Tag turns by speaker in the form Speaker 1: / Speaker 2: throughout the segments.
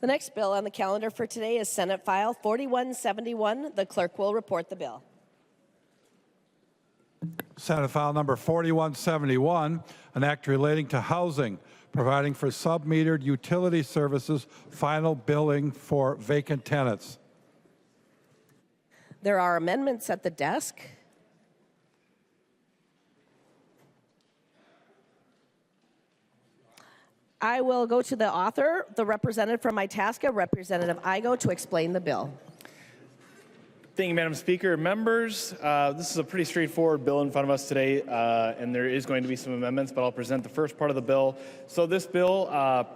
Speaker 1: The next bill on the calendar for today is Senate File 4171. The clerk will report the bill.
Speaker 2: Senate File number 4171, an act relating to housing, providing for sub-metered utility services, final billing for vacant tenants.
Speaker 1: There are amendments at the desk. I will go to the author, the representative from Itasca, Representative Igo, to explain the bill.
Speaker 3: Thank you, Madam Speaker. Members, this is a pretty straightforward bill in front of us today, and there is going to be some amendments, but I'll present the first part of the bill. So this bill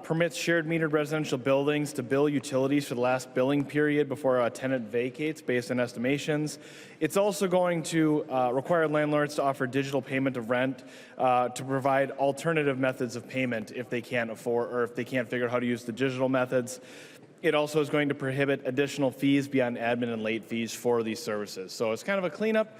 Speaker 3: permits shared metered residential buildings to bill utilities for the last billing period before a tenant vacates based on estimations. It's also going to require landlords to offer digital payment of rent to provide alternative methods of payment if they can't afford or if they can't figure out how to use the digital methods. It also is going to prohibit additional fees beyond admin and late fees for these services. So it's kind of a cleanup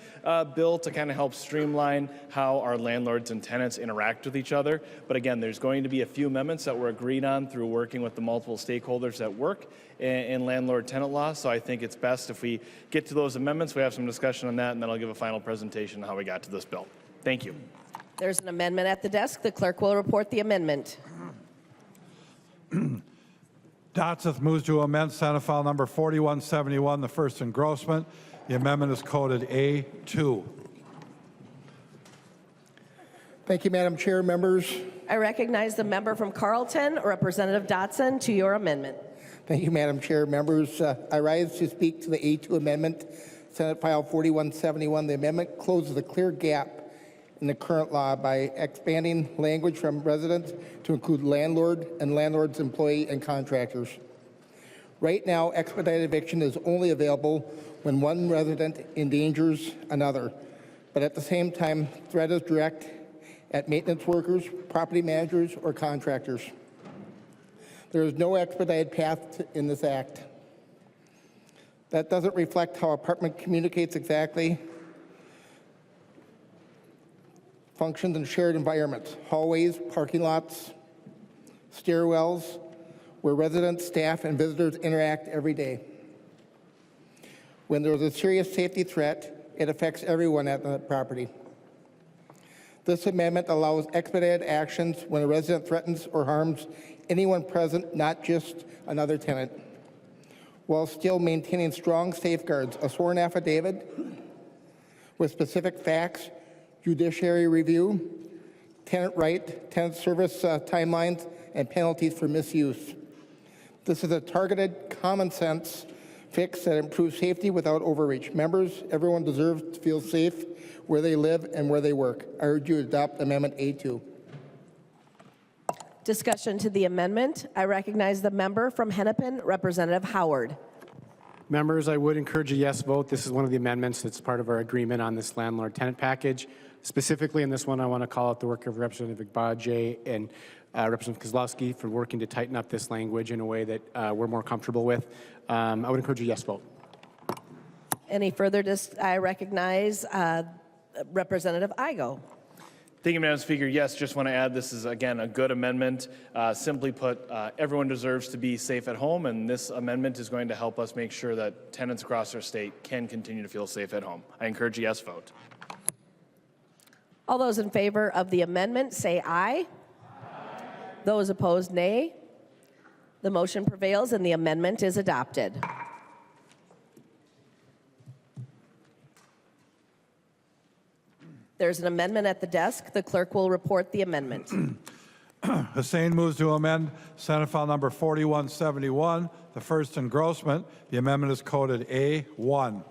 Speaker 3: bill to kind of help streamline how our landlords and tenants interact with each other. But again, there's going to be a few amendments that were agreed on through working with the multiple stakeholders that work in landlord-tenant law. So I think it's best if we get to those amendments, we have some discussion on that, and then I'll give a final presentation on how we got to this bill. Thank you.
Speaker 1: There's an amendment at the desk. The clerk will report the amendment.
Speaker 2: Dotseth moves to amend Senate File number 4171, the first engrossment. The amendment is coded A2.
Speaker 4: Thank you, Madam Chair. Members.
Speaker 1: I recognize the member from Carlton, Representative Dotson, to your amendment.
Speaker 4: Thank you, Madam Chair. Members, I rise to speak to the A2 amendment, Senate File 4171. The amendment closes a clear gap in the current law by expanding language from residents to include landlord and landlord's employee and contractors. Right now, expedited eviction is only available when one resident endangers another, but at the same time, threat is direct at maintenance workers, property managers, or contractors. There is no expedited path in this act. That doesn't reflect how apartment communicates exactly functions in shared environments, hallways, parking lots, stairwells, where residents, staff, and visitors interact every day. When there is a serious safety threat, it affects everyone at the property. This amendment allows expedited actions when a resident threatens or harms anyone present, not just another tenant, while still maintaining strong safeguards, a sworn affidavit with specific facts, judiciary review, tenant right, tenant service timelines, and penalties for misuse. This is a targeted, common sense fix that improves safety without overreach. Members, everyone deserves to feel safe where they live and where they work. I urge you to adopt Amendment A2.
Speaker 1: Discussion to the amendment. I recognize the member from Hennepin, Representative Howard.
Speaker 5: Members, I would encourage a yes vote. This is one of the amendments that's part of our agreement on this landlord-tenant package. Specifically in this one, I want to call out the work of Representative Gbadje and Representative Kozlowski for working to tighten up this language in a way that we're more comfortable with. I would encourage a yes vote.
Speaker 1: Any further? I recognize Representative Igo.
Speaker 3: Thank you, Madam Speaker. Yes, just want to add this is, again, a good amendment. Simply put, everyone deserves to be safe at home, and this amendment is going to help us make sure that tenants across our state can continue to feel safe at home. I encourage a yes vote.
Speaker 1: All those in favor of the amendment say aye. Aye. Those opposed, nay. The motion prevails and the amendment is adopted. There's an amendment at the desk. The clerk will report the amendment.
Speaker 2: Hussain moves to amend Senate File number 4171, the first engrossment. The amendment is coded A1.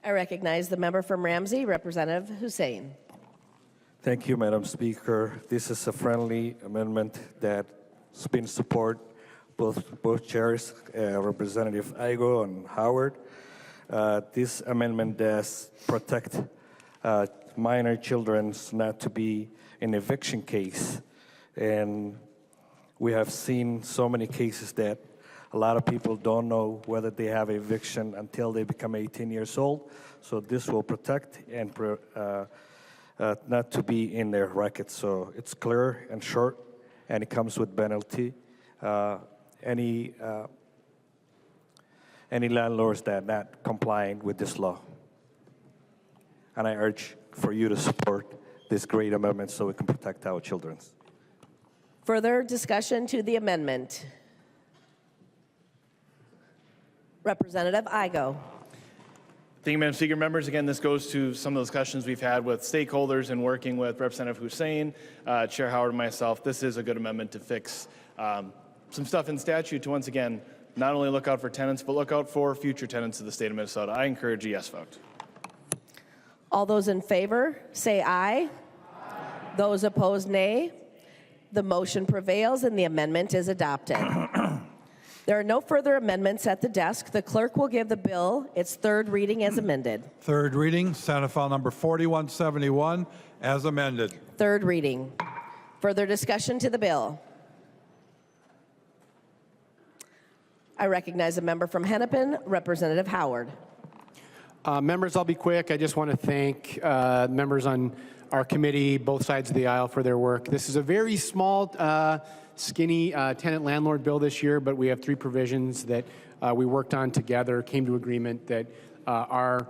Speaker 1: I recognize the member from Ramsey, Representative Hussain.
Speaker 6: Thank you, Madam Speaker. This is a friendly amendment that's been supported both chairs, Representative Igo and Howard. This amendment does protect minor children not to be in eviction case. And we have seen so many cases that a lot of people don't know whether they have eviction until they become 18 years old. So this will protect and not to be in their record. So it's clear and short, and it comes with penalty. any landlords that are not complying with this law. And I urge for you to support this great amendment so we can protect our children.
Speaker 1: Further discussion to the amendment? Representative Igo.
Speaker 3: Thank you, Madam Speaker. Members, again, this goes to some of the discussions we've had with stakeholders and working with Representative Hussein, Chair Howard, and myself. This is a good amendment to fix some stuff in statute to, once again, not only look out for tenants, but look out for future tenants of the state of Minnesota. I encourage a yes vote.
Speaker 1: All those in favor, say aye. Those opposed, nay. The motion prevails and the amendment is adopted. There are no further amendments at the desk. The clerk will give the bill its third reading as amended.
Speaker 2: Third reading, Senate File Number 4171, as amended.
Speaker 1: Third reading. Further discussion to the bill? I recognize a member from Hennepin, Representative Howard.
Speaker 5: Members, I'll be quick. I just want to thank members on our committee, both sides of the aisle, for their work. This is a very small, skinny tenant-landlord bill this year, but we have 3 provisions that we worked on together, came to agreement that are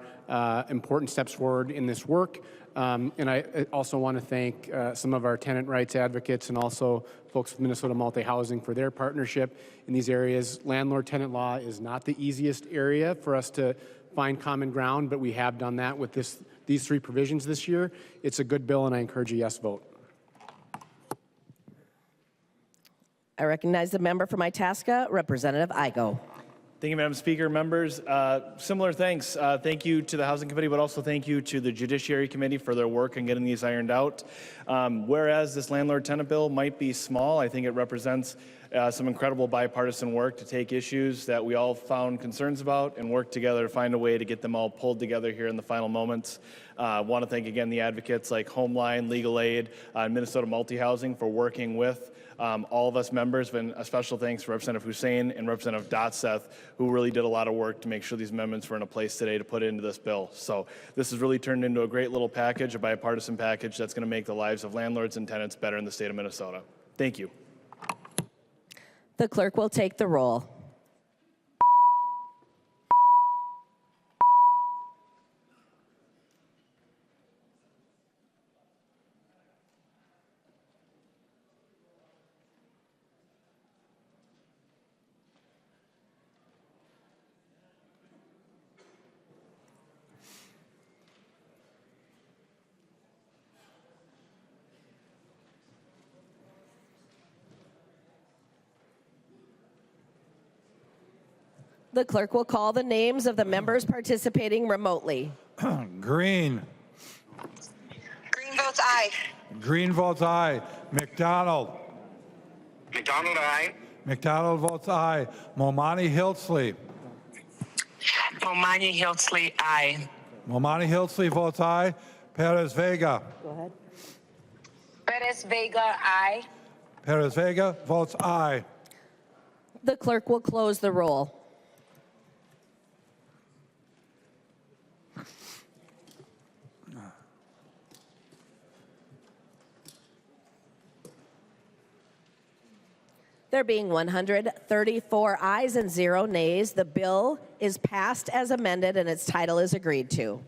Speaker 5: important steps forward in this work. And I also want to thank some of our tenant rights advocates and also folks with Minnesota Multi-Housing for their partnership in these areas. Landlord-tenant law is not the easiest area for us to find common ground, but we have done that with these 3 provisions this year. It's a good bill, and I encourage a yes vote.
Speaker 1: I recognize the member from Itasca, Representative Igo.
Speaker 3: Thank you, Madam Speaker. Members, similar thanks. Thank you to the Housing Committee, but also thank you to the Judiciary Committee for their work in getting these ironed out. Whereas this landlord-tenant bill might be small, I think it represents some incredible bipartisan work to take issues that we all found concerns about and work together to find a way to get them all pulled together here in the final moments. I want to thank again the advocates like Homeline, Legal Aid, and Minnesota Multi-Housing for working with all of us members, and a special thanks to Representative Hussein and Representative Dotseth, who really did a lot of work to make sure these amendments were in a place today to put into this bill. So this has really turned into a great little package, a bipartisan package that's going to make the lives of landlords and tenants better in the state of Minnesota. Thank you.
Speaker 1: The clerk will take the roll. The clerk will call the names of the members participating remotely.
Speaker 2: Green.
Speaker 7: Green votes aye.
Speaker 2: Green votes aye. McDonald.
Speaker 7: McDonald, aye.
Speaker 2: McDonald votes aye. Momani Hiltsley.
Speaker 7: Momani Hiltsley, aye.
Speaker 2: Momani Hiltsley votes aye. Perez Vega.
Speaker 1: Go ahead.
Speaker 7: Perez Vega, aye.
Speaker 2: Perez Vega votes aye.
Speaker 1: The clerk will close the roll. There being 134 ayes and 0 nays, the bill is passed as amended and its title is agreed to.